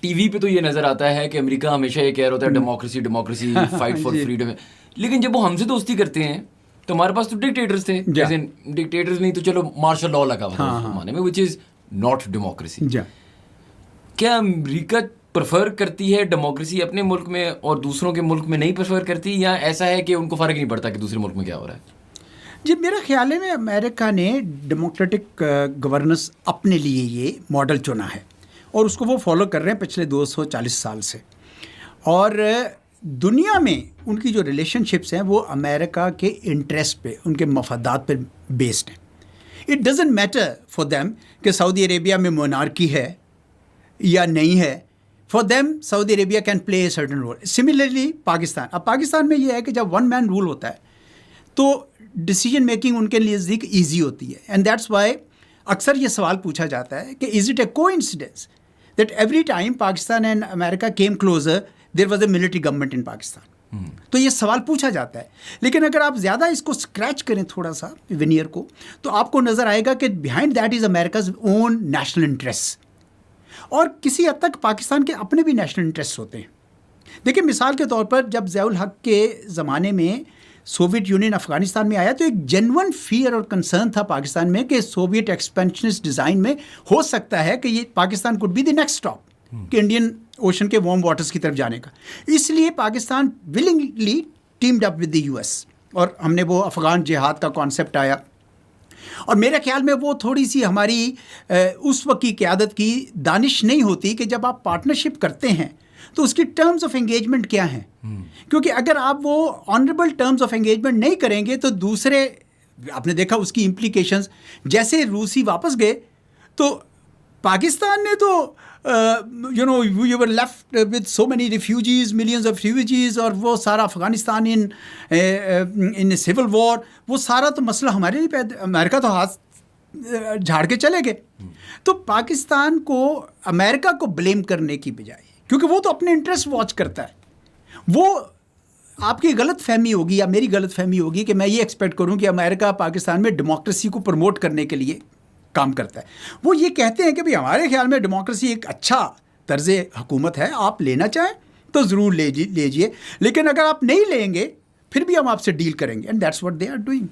TV पे तो ये नजर आता है कि अमेरिका हमेशा ये कह रहा होता है democracy democracy, fight for freedom, लेकिन जब वो हमसे दोस्ती करते हैं तो हमारे पास तो डिक्टेटर्स थे, जैसे डिक्टेटर्स नहीं तो चलो मार्शल लॉ लगा हुआ था उस जमाने में, विच इज नॉट डेमोक्रेसी। क्या अमेरिका प्रेफर करती है डेमोक्रेसी अपने मुल्क में और दूसरों के मुल्क में नहीं प्रेफर करती, या ऐसा है कि उनको फ़र्क नहीं पड़ता कि दूसरे मुल्क में क्या हो रहा है? जी, मेरा ख्याल है में अमेरिका ने डेमोक्रेटिक गवर्नेंस अपने लिए ये मॉडल चुना है और उसको वो फॉलो कर रहे हैं पिछले 240 साल से। और दुनिया में उनकी जो रिलेशनशिप्स हैं वो अमेरिका के इंटरेस्ट पे, उनके मफादात पे बेस्ड हैं। It doesn't matter for them कि सऊदी अरेबिया में मोनार्की है या नहीं है। For them Saudi Arabia can play a certain role. Similarly Pakistan, अब पाकिस्तान में ये है कि जब वन मैन रूल होता है तो डिसीजन मेकिंग उनके लिए नज़दीक ईजी होती है। एंड दैट्स वाई अक्सर ये सवाल पूछा जाता है कि is it a coincidence that every time Pakistan and America came closer there was a military government in Pakistan. तो ये सवाल पूछा जाता है, लेकिन अगर आप ज़्यादा इसको स्क्रैच करें थोड़ा सा विनियर को, तो आपको नज़र आएगा कि behind that is America's own national interest, और किसी हद तक पाकिस्तान के अपने भी नेशनल इंटरेस्ट होते हैं। देखिए, मिसाल के तौर पर जब ज़ियाउल हक के ज़माने में सोवियत यूनियन अफ़गानिस्तान में आया तो एक जेन्युइन फियर और कंसर्न था पाकिस्तान में कि सोवियत एक्सपेंशनिस्ट डिज़ाइन में हो सकता है कि ये Pakistan could be the next stop कि इंडियन ओशन के वार्म वाटर्स की तरफ जाने का। इसलिए Pakistan willingly teemed up with the US, और हमने वो अफ़गान जिहाद का कॉन्सेप्ट आया, और मेरे ख्याल में वो थोड़ी सी हमारी उस वक्त की क़यादत की दानिश नहीं होती कि जब आप पार्टनरशिप करते हैं तो उसकी टर्म्स ऑफ एंगेजमेंट क्या हैं। क्योंकि अगर आप वो ऑनरेबल टर्म्स ऑफ एंगेजमेंट नहीं करेंगे तो दूसरे, आपने देखा उसकी इम्प्लीकेशंस, जैसे रूसी वापस गए तो पाकिस्तान ने तो you were left with so many refugees, millions of refugees, और वो सारा अफ़गानिस्तान इन सिविल वॉर, वो सारा तो मसला हमारे लिए पैदा, अमेरिका तो हाथ झाड़ के चले गए। तो पाकिस्तान को अमेरिका को ब्लेम करने की बजाय, क्योंकि वो तो अपने इंटरेस्ट वॉच करता है, वो आपकी गलत फहमी होगी या मेरी गलत फहमी होगी कि मैं ये एक्सपेक्ट करूं कि अमेरिका पाकिस्तान में डेमोक्रेसी को प्रमोट करने के लिए काम करता है। वो ये कहते हैं कि भाई हमारे ख्याल में डेमोक्रेसी एक अच्छा तर्ज़ हुकूमत है, आप लेना चाहें तो ज़रूर लीजिए, लेकिन अगर आप नहीं लेंगे फिर भी हम आपसे डील करेंगे, and that's what they are doing.